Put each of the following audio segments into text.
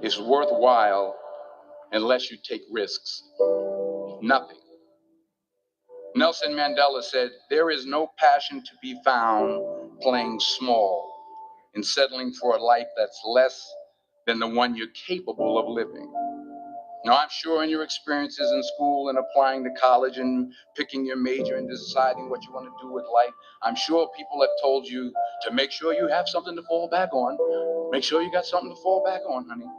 is worthwhile unless you take risks. Nothing. Nelson Mandela said, "There is no passion to be found playing small and settling for a life that's less than the one you're capable of living." Now, I'm sure in your experiences in school and applying to college and picking your major and deciding what you want to do with life, I'm sure people have told you to make sure you have something to fall back on. Make sure you got something to fall back on, honey.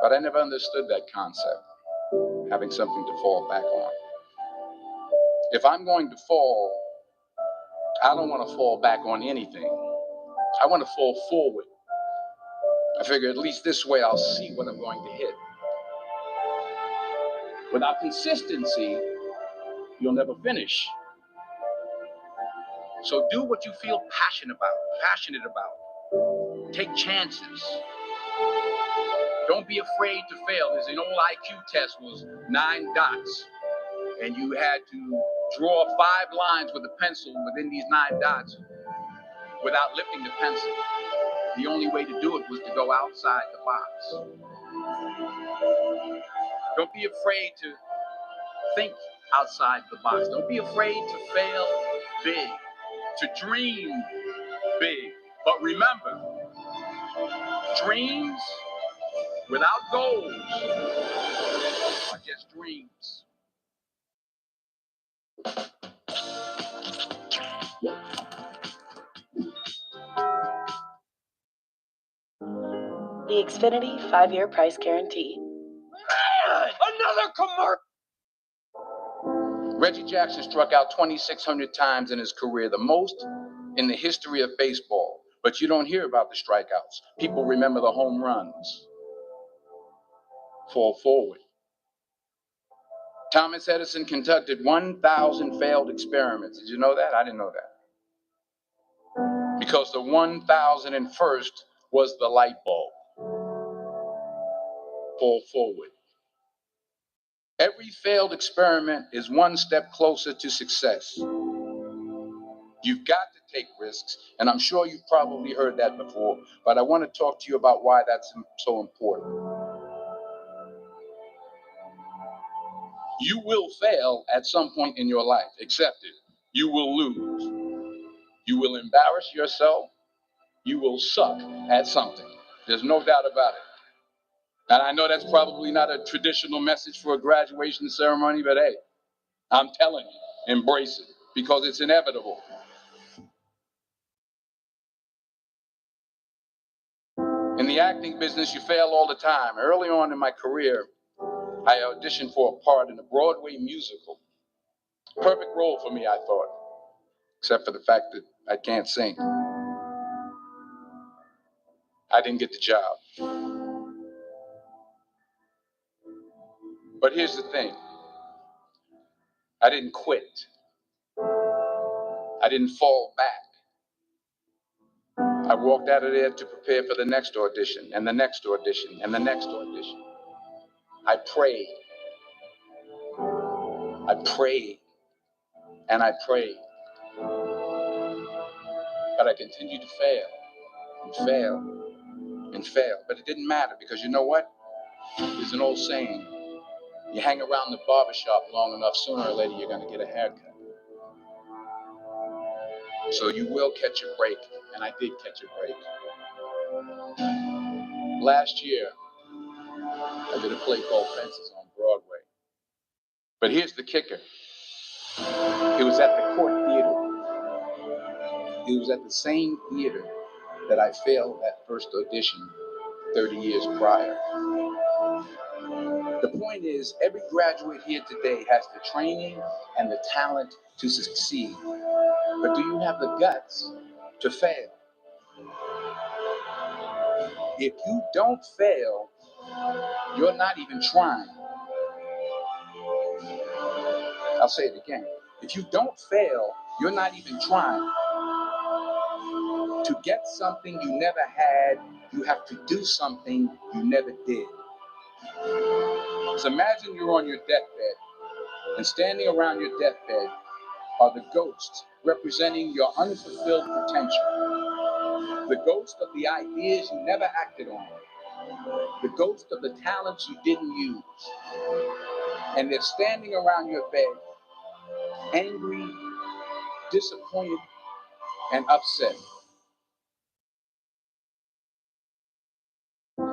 But I never understood that concept, having something to fall back on. If I'm going to fall, I don't want to fall back on anything. I want to fall forward. I figure at least this way I'll see what I'm going to hit. Without consistency, you'll never finish. So do what you feel passionate about. Take chances. Don't be afraid to fail. There's an old IQ test was 9 dots, and you had to draw 5 lines with a pencil within these 9 dots without lifting the pencil. The only way to do it was to go outside the box. Don't be afraid to think outside the box. Don't be afraid to fail big, to dream big. But remember, dreams without goals are just dreams. The Xfinity 5-year price guarantee. Another commercial! Reggie Jackson struck out 2,600 times in his career, the most in the history of baseball. But you don't hear about the strikeouts. People remember the home runs. Fall forward. Thomas Edison conducted 1,000 failed experiments. Did you know that? I didn't know that. Because the 1,001st was the light bulb. Fall forward. Every failed experiment is one step closer to success. You've got to take risks, and I'm sure you've probably heard that before, but I want to talk to you about why that's so important. You will fail at some point in your life. Accept it. You will lose. You will embarrass yourself. You will suck at something. There's no doubt about it. And I know that's probably not a traditional message for a graduation ceremony, but hey, I'm telling you, embrace it because it's inevitable. In the acting business, you fail all the time. Early on in my career, I auditioned for a part in a Broadway musical. Perfect role for me, I thought, except for the fact that I can't sing. I didn't get the job. But here's the thing. I didn't quit. I didn't fall back. I walked out of there to prepare for the next audition, and the next audition, and the next audition. I prayed. I prayed. And I prayed. But I continued to fail, and fail, and fail. But it didn't matter because you know what? There's an old saying. You hang around the barbershop long enough, sooner or later you're going to get a haircut. So you will catch a break, and I did catch a break. Last year, I did a play called Fences on Broadway. But here's the kicker. It was at the Court Theater. It was at the same theater that I failed that first audition 30 years prior. The point is, every graduate here today has the training and the talent to succeed. But do you have the guts to fail? If you don't fail, you're not even trying. I'll say it again. If you don't fail, you're not even trying. To get something you never had, you have to do something you never did. So imagine you're on your deathbed, and standing around your deathbed are the ghosts representing your unfulfilled potential. The ghost of the ideas you never acted on. The ghost of the talents you didn't use. And they're standing around your bed, angry, disappointed, and upset.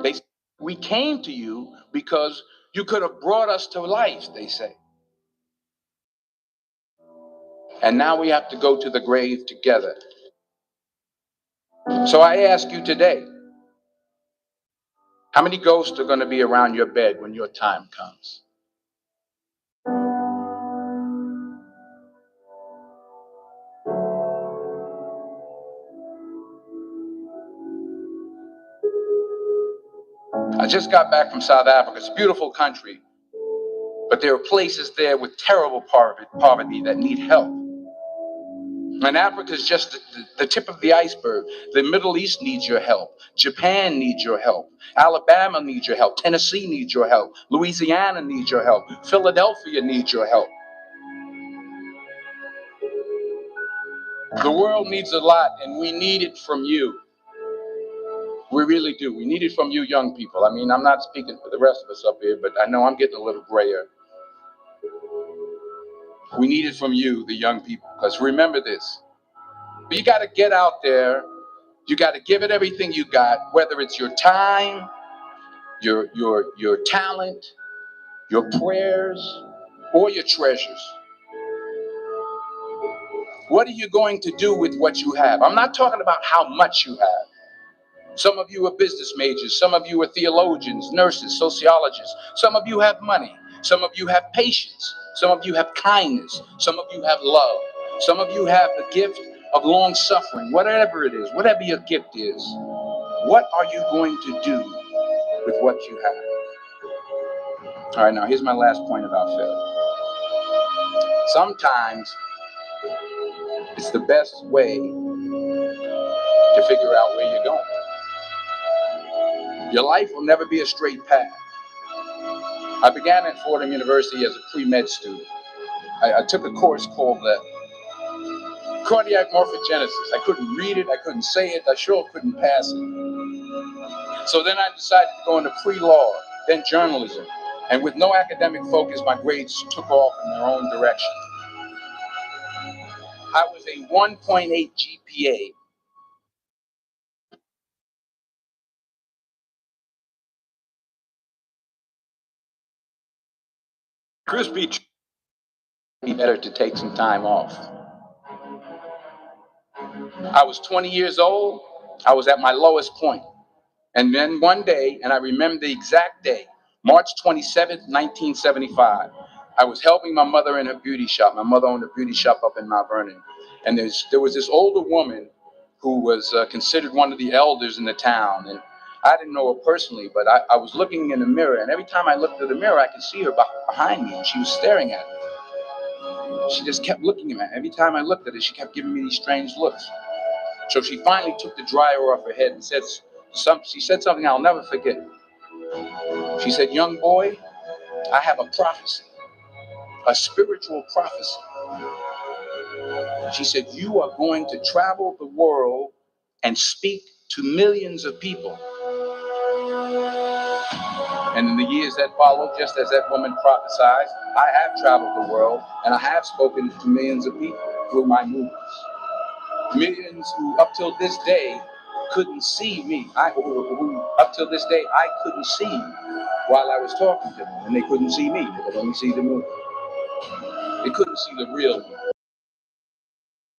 They say, we came to you because you could have brought us to life, they say. And now we have to go to the grave together. So I ask you today, how many ghosts are going to be around your bed when your time comes? I just got back from South Africa. It's a beautiful country, but there are places there with terrible poverty that need help. And Africa is just the tip of the iceberg. The Middle East needs your help. Japan needs your help. Alabama needs your help. Tennessee needs your help. Louisiana needs your help. Philadelphia needs your help. The world needs a lot, and we need it from you. We really do. We need it from you young people. I mean, I'm not speaking for the rest of us up here, but I know I'm getting a little grayer. We need it from you, the young people, because remember this. You got to get out there. You got to give it everything you got, whether it's your time, your talent, your prayers, or your treasures. What are you going to do with what you have? I'm not talking about how much you have. Some of you are business majors. Some of you are theologians, nurses, sociologists. Some of you have money. Some of you have patience. Some of you have kindness. Some of you have love. Some of you have the gift of long suffering. Whatever it is, whatever your gift is, what are you going to do with what you have? All right, now here's my last point about failure. Sometimes it's the best way to figure out where you're going. Your life will never be a straight path. I began at Fordham University as a pre-med student. I took a course called cardiac morphogenesis. I couldn't read it, I couldn't say it, I sure couldn't pass it. So then I decided to go into pre-law, then journalism. And with no academic focus, my grades took off in their own direction. I was a 1.8 GPA. Crispy, be better to take some time off. I was 20 years old. I was at my lowest point. And then one day, and I remember the exact day, March 27th, 1975, I was helping my mother in her beauty shop. My mother owned a beauty shop up in Mount Vernon. And there was this older woman who was considered one of the elders in the town. And I didn't know her personally, but I was looking in the mirror. And every time I looked at the mirror, I could see her behind me. And she was staring at me. She just kept looking at me. Every time I looked at her, she kept giving me these strange looks. So she finally took the dryer off her head and she said something I'll never forget. She said, "Young boy, I have a prophecy, a spiritual prophecy." She said, "You are going to travel the world and speak to millions of people." And in the years that followed, just as that woman prophesied, I have traveled the world and I have spoken to millions of people through my movies. Millions who up till this day couldn't see me. Who up till this day I couldn't see while I was talking to them, and they couldn't see me. They could only see the movie. They couldn't see the real me.